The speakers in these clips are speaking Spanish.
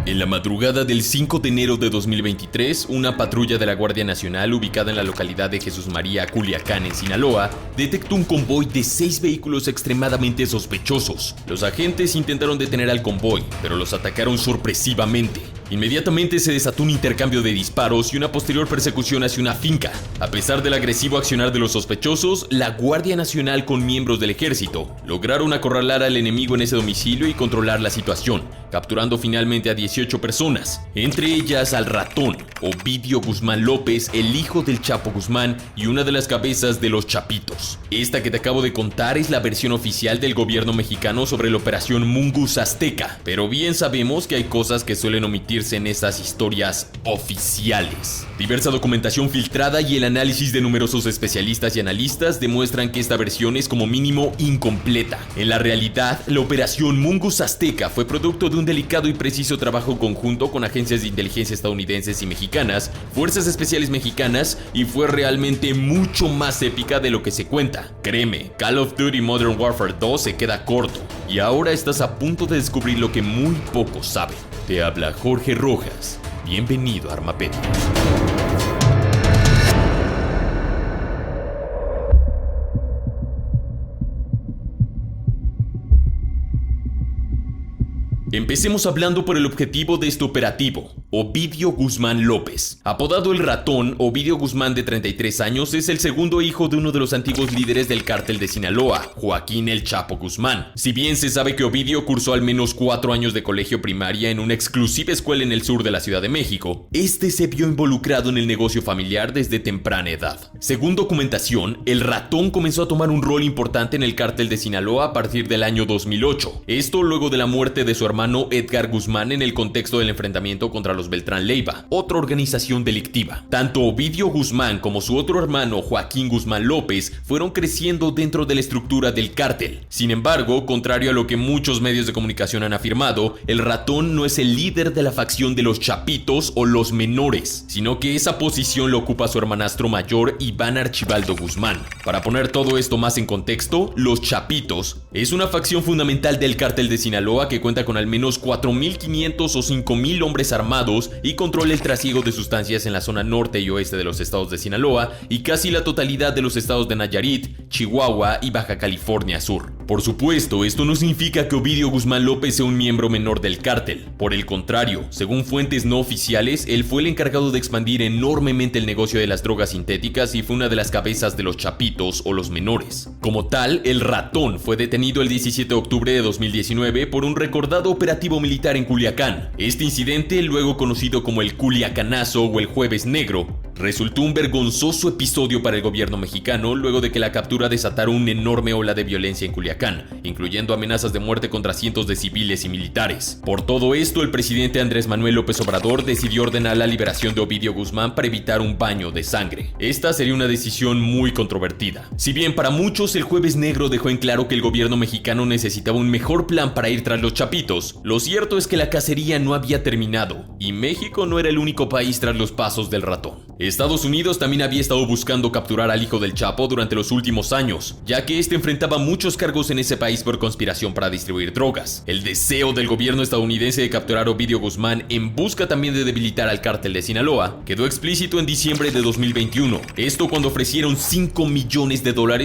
En la madrugada del 5 de enero de 2023, una patrulla de la Guardia Nacional ubicada en la localidad de Jesús María, Culiacán, en Sinaloa, detectó un convoy de 6 vehículos extremadamente sospechosos. Los agentes intentaron detener al convoy, pero los atacaron sorpresivamente. Inmediatamente se desató un intercambio de disparos y una posterior persecución hacia una finca. A pesar del agresivo accionar de los sospechosos, la Guardia Nacional con miembros del ejército lograron acorralar al enemigo en ese domicilio y controlar la situación, capturando finalmente a 18 personas, entre ellas al ratón, Ovidio Guzmán López, el hijo del Chapo Guzmán y una de las cabezas de los Chapitos. Esta que te acabo de contar es la versión oficial del gobierno mexicano sobre la operación Mungus Azteca, pero bien sabemos que hay cosas que suelen omitirse en estas historias oficiales. Diversa documentación filtrada y el análisis de numerosos especialistas y analistas demuestran que esta versión es como mínimo incompleta. En la realidad, la operación Mungus Azteca fue producto de un delicado y preciso trabajo conjunto con agencias de inteligencia estadounidenses y mexicanas, fuerzas especiales mexicanas, y fue realmente mucho más épica de lo que se cuenta. Créeme, Call of Duty Modern Warfare 2 se queda corto, y ahora estás a punto de descubrir lo que muy pocos saben. Te habla Jorge Rojas. Bienvenido a Armapedios. Empecemos hablando por el objetivo de este operativo. Ovidio Guzmán López. Apodado El Ratón, Ovidio Guzmán, de 33 años, es el segundo hijo de uno de los antiguos líderes del cártel de Sinaloa, Joaquín El Chapo Guzmán. Si bien se sabe que Ovidio cursó al menos 4 años de colegio primaria en una exclusiva escuela en el sur de la Ciudad de México, este se vio involucrado en el negocio familiar desde temprana edad. Según documentación, El Ratón comenzó a tomar un rol importante en el cártel de Sinaloa a partir del año 2008. Esto luego de la muerte de su hermano Edgar Guzmán en el contexto del enfrentamiento contra los Beltrán Leiva, otra organización delictiva. Tanto Ovidio Guzmán como su otro hermano Joaquín Guzmán López fueron creciendo dentro de la estructura del cártel. Sin embargo, contrario a lo que muchos medios de comunicación han afirmado, El Ratón no es el líder de la facción de los Chapitos o los menores, sino que esa posición lo ocupa su hermanastro mayor Iván Archibaldo Guzmán. Para poner todo esto más en contexto, los Chapitos es una facción fundamental del cártel de Sinaloa que cuenta con al menos 4.500 o 5.000 hombres armados y controla el trasiego de sustancias en la zona norte y oeste de los estados de Sinaloa y casi la totalidad de los estados de Nayarit, Chihuahua y Baja California Sur. Por supuesto, esto no significa que Ovidio Guzmán López sea un miembro menor del cártel. Por el contrario, según fuentes no oficiales, él fue el encargado de expandir enormemente el negocio de las drogas sintéticas y fue una de las cabezas de los Chapitos o los menores. Como tal, El Ratón fue detenido el 17 de octubre de 2019 por un recordado operativo militar en Culiacán. Este incidente, luego conocido como el Culiacanazo o el Jueves Negro, resultó un vergonzoso episodio para el gobierno mexicano luego de que la captura desatara una enorme ola de violencia en Culiacán, incluyendo amenazas de muerte contra cientos de civiles y militares. Por todo esto, el presidente Andrés Manuel López Obrador decidió ordenar la liberación de Ovidio Guzmán para evitar un baño de sangre. Esta sería una decisión muy controvertida. Si bien para muchos el Jueves Negro dejó en claro que el gobierno mexicano necesitaba un mejor plan para ir tras los Chapitos, lo cierto es que la cacería no había terminado, y México no era el único país tras los pasos del ratón. Estados Unidos también había estado buscando capturar al hijo del Chapo durante los últimos años, ya que este enfrentaba muchos cargos en ese país por conspiración para distribuir drogas. El deseo del gobierno estadounidense de capturar a Ovidio Guzmán en busca también de debilitar al cártel de Sinaloa quedó explícito en diciembre de 2021, esto cuando ofrecieron $5 millones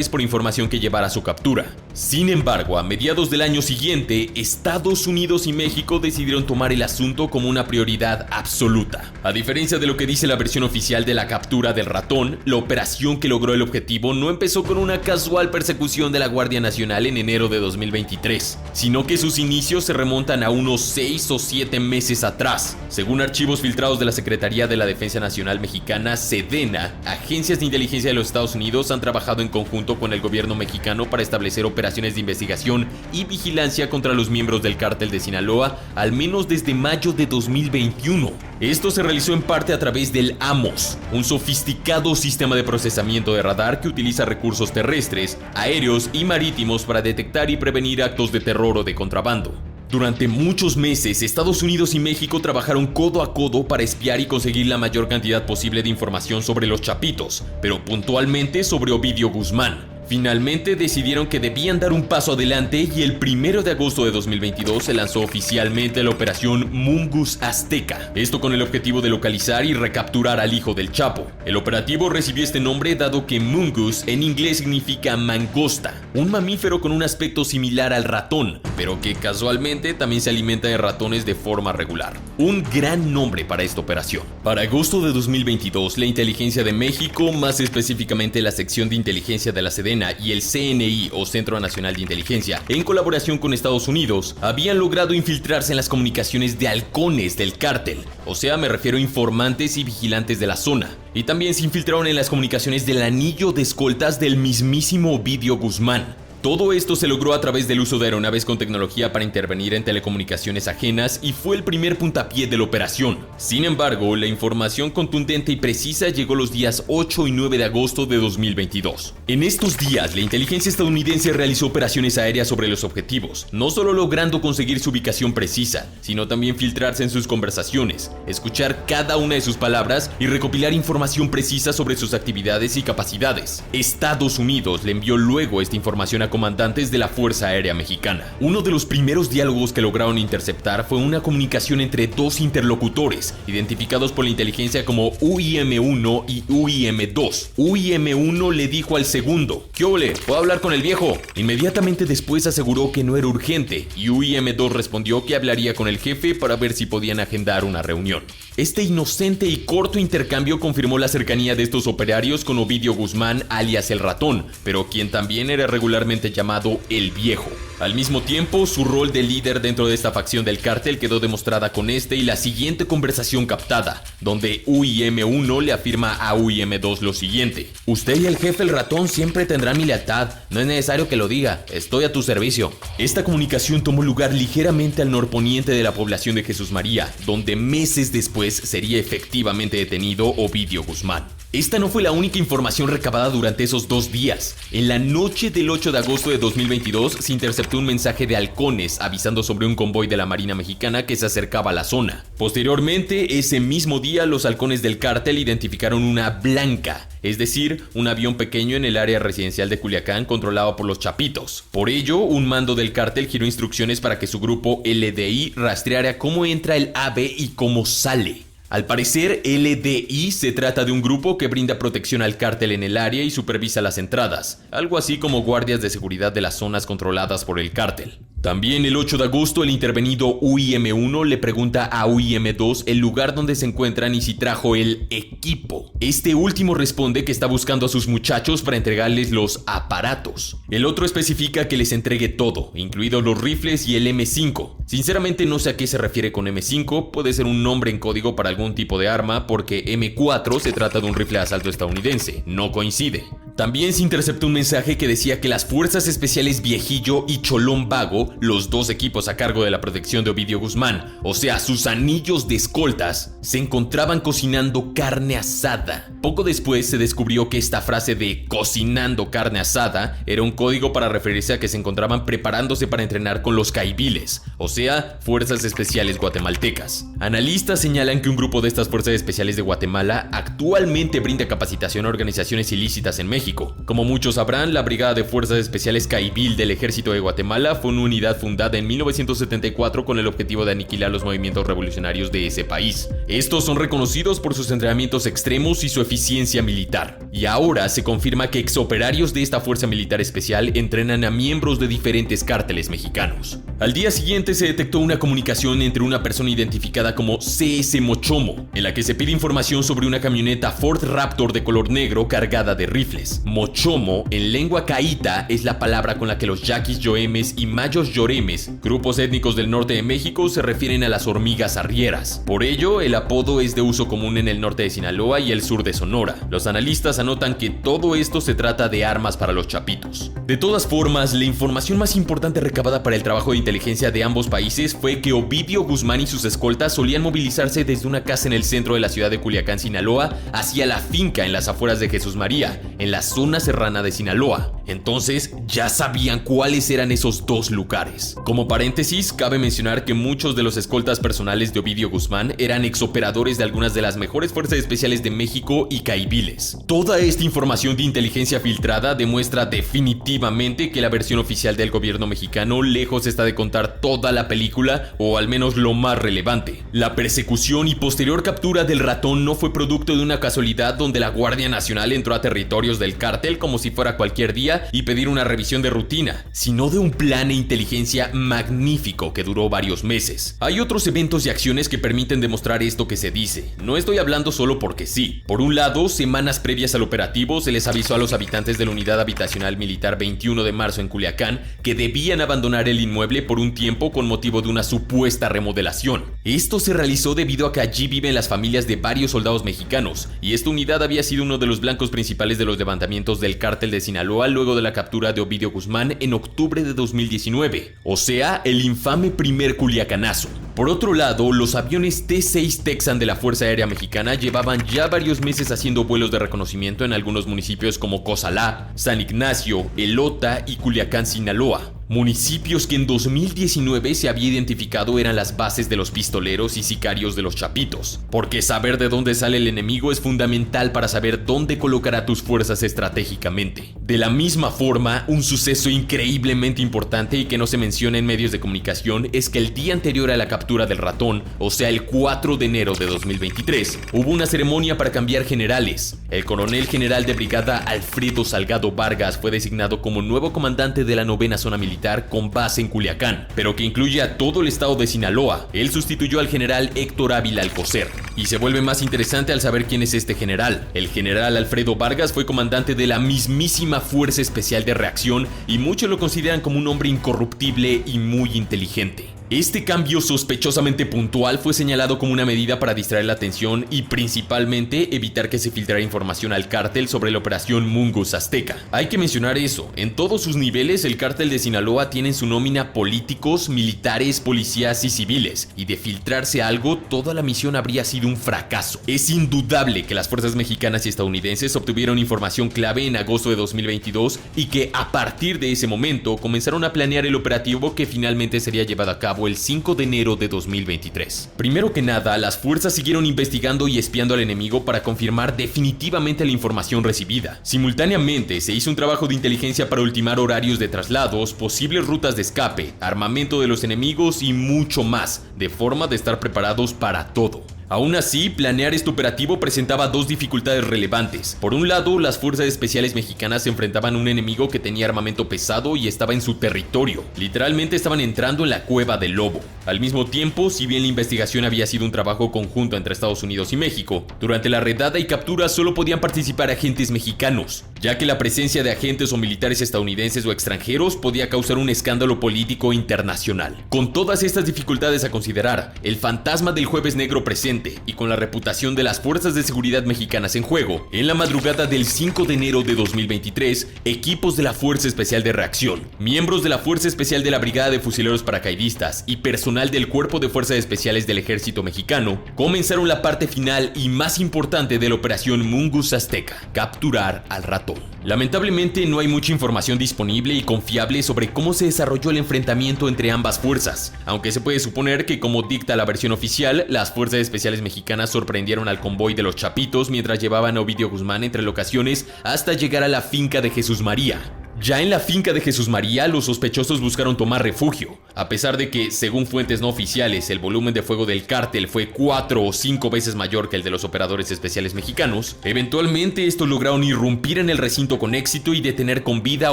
por información que llevara a su captura. Sin embargo, a mediados del año siguiente, Estados Unidos y México decidieron tomar el asunto como una prioridad absoluta. A diferencia de lo que dice la versión oficial de la captura del ratón, la operación que logró el objetivo no empezó con una casual persecución de la Guardia Nacional en enero de 2023, sino que sus inicios se remontan a unos 6 o 7 meses atrás. Según archivos filtrados de la Secretaría de la Defensa Nacional Mexicana, SEDENA, agencias de inteligencia de los Estados Unidos han trabajado en conjunto con el gobierno mexicano para establecer operaciones de investigación y vigilancia contra los miembros del cártel de Sinaloa, al menos desde mayo de 2021. Esto se realizó en parte a través del AMOS, un sofisticado sistema de procesamiento de radar que utiliza recursos terrestres, aéreos y marítimos para detectar y prevenir actos de terror o de contrabando. Durante muchos meses, Estados Unidos y México trabajaron codo a codo para espiar y conseguir la mayor cantidad posible de información sobre los Chapitos, pero puntualmente sobre Ovidio Guzmán. Finalmente decidieron que debían dar un paso adelante y el 1 de agosto de 2022 se lanzó oficialmente la operación Mungus Azteca. Esto con el objetivo de localizar y recapturar al hijo del Chapo. El operativo recibió este nombre dado que Mungus en inglés significa mangosta, un mamífero con un aspecto similar al ratón, pero que casualmente también se alimenta de ratones de forma regular. Un gran nombre para esta operación. Para agosto de 2022, la Inteligencia de México, más específicamente la sección de inteligencia de la Sedena y el CNI o Centro Nacional de Inteligencia, en colaboración con Estados Unidos, habían logrado infiltrarse en las comunicaciones de halcones del cártel, o sea, me refiero a informantes y vigilantes de la zona. Y también se infiltraron en las comunicaciones del anillo de escoltas del mismísimo Ovidio Guzmán. Todo esto se logró a través del uso de aeronaves con tecnología para intervenir en telecomunicaciones ajenas y fue el primer puntapié de la operación. Sin embargo, la información contundente y precisa llegó los días 8 y 9 de agosto de 2022. En estos días, la inteligencia estadounidense realizó operaciones aéreas sobre los objetivos, no solo logrando conseguir su ubicación precisa, sino también filtrarse en sus conversaciones, escuchar cada una de sus palabras y recopilar información precisa sobre sus actividades y capacidades. Estados Unidos le envió luego esta información a comandantes de la Fuerza Aérea Mexicana. Uno de los primeros diálogos que lograron interceptar fue una comunicación entre dos interlocutores, identificados por la inteligencia como UIM-1 y UIM-2. UIM-1 le dijo al segundo: ¿qué ole? ¿Puedo hablar con el viejo? Inmediatamente después aseguró que no era urgente, y UIM-2 respondió que hablaría con el jefe para ver si podían agendar una reunión. Este inocente y corto intercambio confirmó la cercanía de estos operarios con Ovidio Guzmán, alias el Ratón, pero quien también era regularmente llamado el Viejo. Al mismo tiempo, su rol de líder dentro de esta facción del cártel quedó demostrada con este y la siguiente conversación captada, donde UIM-1 le afirma a UIM-2 lo siguiente: usted y el jefe el Ratón siempre tendrán mi lealtad, no es necesario que lo diga, estoy a tu servicio. Esta comunicación tomó lugar ligeramente al norponiente de la población de Jesús María, donde meses después sería efectivamente detenido Ovidio Guzmán. Esta no fue la única información recabada durante esos 2 días. En la noche del 8 de agosto de 2022 se interceptó un mensaje de halcones avisando sobre un convoy de la Marina Mexicana que se acercaba a la zona. Posteriormente, ese mismo día, los halcones del cártel identificaron una Blanca, es decir, un avión pequeño en el área residencial de Culiacán controlado por los Chapitos. Por ello, un mando del cártel giró instrucciones para que su grupo LDI rastreara cómo entra el ave y cómo sale. Al parecer, LDI se trata de un grupo que brinda protección al cártel en el área y supervisa las entradas, algo así como guardias de seguridad de las zonas controladas por el cártel. También el 8 de agosto el intervenido UIM-1 le pregunta a UIM-2 el lugar donde se encuentran y si trajo el equipo. Este último responde que está buscando a sus muchachos para entregarles los aparatos. El otro especifica que les entregue todo, incluidos los rifles y el M5. Sinceramente no sé a qué se refiere con M5, puede ser un nombre en código para algún tipo de arma porque M4 se trata de un rifle de asalto estadounidense, no coincide. También se interceptó un mensaje que decía que las Fuerzas Especiales Viejillo y Cholón Vago, los dos equipos a cargo de la protección de Ovidio Guzmán, o sea, sus anillos de escoltas, se encontraban cocinando carne asada. Poco después se descubrió que esta frase de cocinando carne asada era un código para referirse a que se encontraban preparándose para entrenar con los caibiles, o sea, Fuerzas Especiales Guatemaltecas. Analistas señalan que un grupo de estas Fuerzas Especiales de Guatemala actualmente brinda capacitación a organizaciones ilícitas en México. Como muchos sabrán, la Brigada de Fuerzas Especiales Caibil del Ejército de Guatemala fue una unidad fundada en 1974 con el objetivo de aniquilar los movimientos revolucionarios de ese país. Estos son reconocidos por sus entrenamientos extremos y su eficiencia militar. Y ahora se confirma que exoperarios de esta Fuerza Militar Especial entrenan a miembros de diferentes cárteles mexicanos. Al día siguiente se detectó una comunicación entre una persona identificada como CS Mochomo, en la que se pide información sobre una camioneta Ford Raptor de color negro cargada de rifles. Mochomo, en lengua caíta, es la palabra con la que los yaquis yoemes y mayos lloremes, grupos étnicos del norte de México, se refieren a las hormigas arrieras. Por ello, el apodo es de uso común en el norte de Sinaloa y el sur de Sonora. Los analistas anotan que todo esto se trata de armas para los chapitos. De todas formas, la información más importante recabada para el trabajo de inteligencia inteligencia de ambos países fue que Ovidio Guzmán y sus escoltas solían movilizarse desde una casa en el centro de la ciudad de Culiacán, Sinaloa, hacia la finca en las afueras de Jesús María, en la zona serrana de Sinaloa. Entonces, ya sabían cuáles eran esos dos lugares. Como paréntesis, cabe mencionar que muchos de los escoltas personales de Ovidio Guzmán eran exoperadores de algunas de las mejores fuerzas especiales de México y caiviles. Toda esta información de inteligencia filtrada demuestra definitivamente que la versión oficial del gobierno mexicano lejos está de contar toda la película, o al menos lo más relevante. La persecución y posterior captura del ratón no fue producto de una casualidad donde la Guardia Nacional entró a territorios del cártel como si fuera cualquier día y pedir una revisión de rutina, sino de un plan e inteligencia magnífico que duró varios meses. Hay otros eventos y acciones que permiten demostrar esto que se dice. No estoy hablando solo porque sí. Por un lado, semanas previas al operativo se les avisó a los habitantes de la Unidad Habitacional Militar 21 de marzo en Culiacán que debían abandonar el inmueble por un tiempo con motivo de una supuesta remodelación. Esto se realizó debido a que allí viven las familias de varios soldados mexicanos, y esta unidad había sido uno de los blancos principales de los levantamientos del cártel de Sinaloa luego de la captura de Ovidio Guzmán en octubre de 2019, o sea, el infame primer culiacanazo. Por otro lado, los aviones T-6 Texan de la Fuerza Aérea Mexicana llevaban ya varios meses haciendo vuelos de reconocimiento en algunos municipios como Cozalá, San Ignacio, Elota y Culiacán, Sinaloa. Municipios que en 2019 se había identificado eran las bases de los pistoleros y sicarios de los Chapitos, porque saber de dónde sale el enemigo es fundamental para saber dónde colocar a tus fuerzas estratégicamente. De la misma forma, un suceso increíblemente importante y que no se menciona en medios de comunicación es que el día anterior a la captura del ratón, o sea el 4 de enero de 2023, hubo una ceremonia para cambiar generales. El coronel general de brigada Alfredo Salgado Vargas fue designado como nuevo comandante de la 9ª zona militar con base en Culiacán, pero que incluye a todo el estado de Sinaloa. Él sustituyó al general Héctor Ávila Alcocer. Y se vuelve más interesante al saber quién es este general. El general Alfredo Vargas fue comandante de la mismísima Fuerza Especial de Reacción y muchos lo consideran como un hombre incorruptible y muy inteligente. Este cambio sospechosamente puntual fue señalado como una medida para distraer la atención y principalmente evitar que se filtrara información al cártel sobre la operación Mungus Azteca. Hay que mencionar eso, en todos sus niveles el cártel de Sinaloa tiene en su nómina políticos, militares, policías y civiles, y de filtrarse algo, toda la misión habría sido un fracaso. Es indudable que las fuerzas mexicanas y estadounidenses obtuvieron información clave en agosto de 2022 y que a partir de ese momento comenzaron a planear el operativo que finalmente sería llevado a cabo el 5 de enero de 2023. Primero que nada, las fuerzas siguieron investigando y espiando al enemigo para confirmar definitivamente la información recibida. Simultáneamente, se hizo un trabajo de inteligencia para ultimar horarios de traslados, posibles rutas de escape, armamento de los enemigos y mucho más, de forma de estar preparados para todo. Aún así, planear este operativo presentaba dos dificultades relevantes. Por un lado, las fuerzas especiales mexicanas se enfrentaban a un enemigo que tenía armamento pesado y estaba en su territorio. Literalmente estaban entrando en la cueva del lobo. Al mismo tiempo, si bien la investigación había sido un trabajo conjunto entre Estados Unidos y México, durante la redada y captura solo podían participar agentes mexicanos, ya que la presencia de agentes o militares estadounidenses o extranjeros podía causar un escándalo político internacional. Con todas estas dificultades a considerar, el fantasma del Jueves Negro presente y con la reputación de las fuerzas de seguridad mexicanas en juego, en la madrugada del 5 de enero de 2023, equipos de la Fuerza Especial de Reacción, miembros de la Fuerza Especial de la Brigada de Fusileros Paracaidistas y personal del Cuerpo de Fuerzas Especiales del Ejército Mexicano comenzaron la parte final y más importante de la operación Mungus Azteca: capturar al ratón. Lamentablemente no hay mucha información disponible y confiable sobre cómo se desarrolló el enfrentamiento entre ambas fuerzas, aunque se puede suponer que, como dicta la versión oficial, las fuerzas especiales mexicanas sorprendieron al convoy de los Chapitos mientras llevaban a Ovidio Guzmán entre locaciones hasta llegar a la finca de Jesús María. Ya en la finca de Jesús María, los sospechosos buscaron tomar refugio. A pesar de que, según fuentes no oficiales, el volumen de fuego del cártel fue 4 o 5 veces mayor que el de los operadores especiales mexicanos, eventualmente estos lograron irrumpir en el recinto con éxito y detener con vida a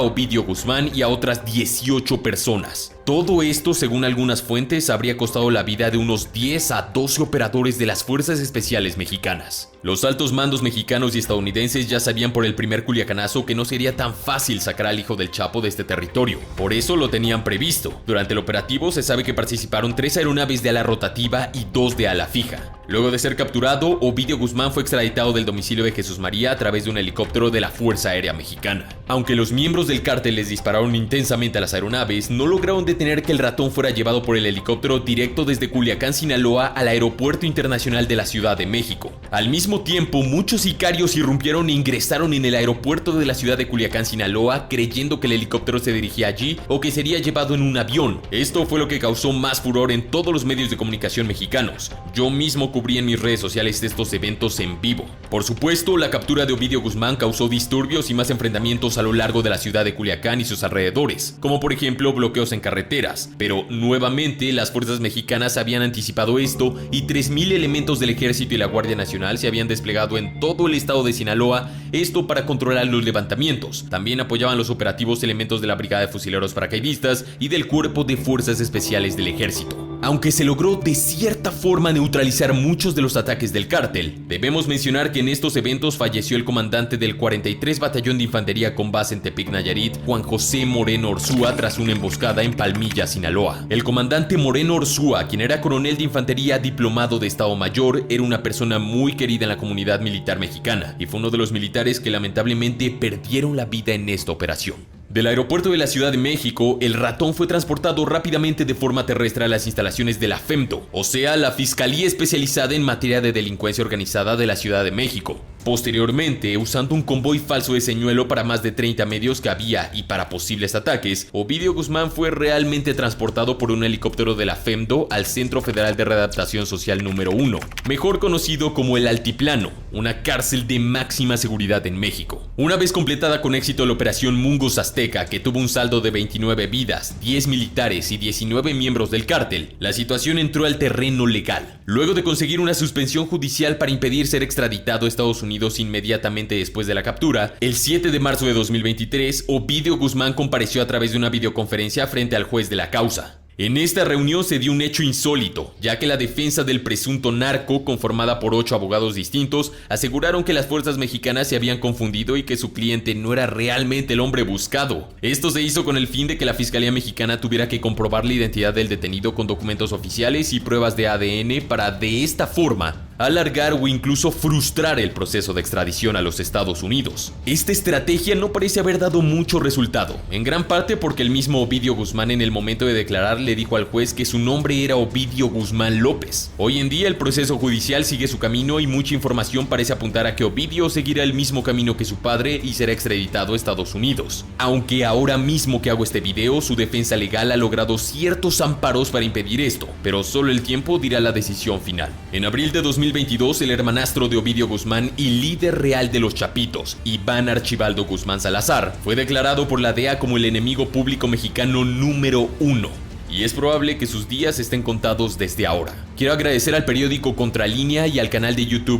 Ovidio Guzmán y a otras 18 personas. Todo esto, según algunas fuentes, habría costado la vida de unos 10 a 12 operadores de las fuerzas especiales mexicanas. Los altos mandos mexicanos y estadounidenses ya sabían por el primer culiacanazo que no sería tan fácil sacar al hijo del Chapo de este territorio. Por eso lo tenían previsto. Durante el operativo se sabe que participaron 3 aeronaves de ala rotativa y 2 de ala fija. Luego de ser capturado, Ovidio Guzmán fue extraditado del domicilio de Jesús María a través de un helicóptero de la Fuerza Aérea Mexicana. Aunque los miembros del cártel les dispararon intensamente a las aeronaves, no lograron detener que el ratón fuera llevado por el helicóptero directo desde Culiacán, Sinaloa, al Aeropuerto Internacional de la Ciudad de México. Al mismo tiempo, muchos sicarios irrumpieron e ingresaron en el aeropuerto de la ciudad de Culiacán, Sinaloa, creyendo que el helicóptero se dirigía allí o que sería llevado en un avión. Esto fue lo que causó más furor en todos los medios de comunicación mexicanos. Yo mismo cubrí en mis redes sociales estos eventos en vivo. Por supuesto, la captura de Ovidio Guzmán causó disturbios y más enfrentamientos a lo largo de la ciudad de Culiacán y sus alrededores, como por ejemplo bloqueos en carreteras. Pero nuevamente las fuerzas mexicanas habían anticipado esto y 3,000 elementos del ejército y la Guardia Nacional se habían desplegado en todo el estado de Sinaloa, esto para controlar los levantamientos. También apoyaban los operativos elementos de la Brigada de Fusileros Paracaidistas y del Cuerpo de Fuerzas Especiales del Ejército. Aunque se logró de cierta forma neutralizar muchos de los ataques del cártel, debemos mencionar que en estos eventos falleció el comandante del 43 Batallón de Infantería con base en Tepic, Nayarit, Juan José Moreno Orzúa, tras una emboscada en Palmilla, Sinaloa. El comandante Moreno Orzúa, quien era coronel de infantería diplomado de Estado Mayor, era una persona muy querida en la comunidad militar mexicana y fue uno de los militares que lamentablemente perdieron la vida en esta operación. Del aeropuerto de la Ciudad de México, el ratón fue transportado rápidamente de forma terrestre a las instalaciones de la FEMDO, o sea, la Fiscalía Especializada en Materia de Delincuencia Organizada de la Ciudad de México. Posteriormente, usando un convoy falso de señuelo para más de 30 medios que había y para posibles ataques, Ovidio Guzmán fue realmente transportado por un helicóptero de la FEMDO al Centro Federal de Readaptación Social número 1, mejor conocido como el Altiplano, una cárcel de máxima seguridad en México. Una vez completada con éxito la operación Mungos Azteca, que tuvo un saldo de 29 vidas, 10 militares y 19 miembros del cártel, la situación entró al terreno legal. Luego de conseguir una suspensión judicial para impedir ser extraditado a Estados Unidos inmediatamente después de la captura, el 7 de marzo de 2023, Ovidio Guzmán compareció a través de una videoconferencia frente al juez de la causa. En esta reunión se dio un hecho insólito, ya que la defensa del presunto narco, conformada por 8 abogados distintos, aseguraron que las fuerzas mexicanas se habían confundido y que su cliente no era realmente el hombre buscado. Esto se hizo con el fin de que la Fiscalía Mexicana tuviera que comprobar la identidad del detenido con documentos oficiales y pruebas de ADN para, de esta forma, alargar o incluso frustrar el proceso de extradición a los Estados Unidos. Esta estrategia no parece haber dado mucho resultado, en gran parte porque el mismo Ovidio Guzmán en el momento de declarar le dijo al juez que su nombre era Ovidio Guzmán López. Hoy en día el proceso judicial sigue su camino y mucha información parece apuntar a que Ovidio seguirá el mismo camino que su padre y será extraditado a Estados Unidos. Aunque ahora mismo que hago este video, su defensa legal ha logrado ciertos amparos para impedir esto, pero solo el tiempo dirá la decisión final. En abril de 2022, el hermanastro de Ovidio Guzmán y líder real de los Chapitos, Iván Archibaldo Guzmán Salazar, fue declarado por la DEA como el enemigo público mexicano número 1. Y es probable que sus días estén contados desde ahora. Quiero agradecer al periódico Contralínea y al canal de YouTube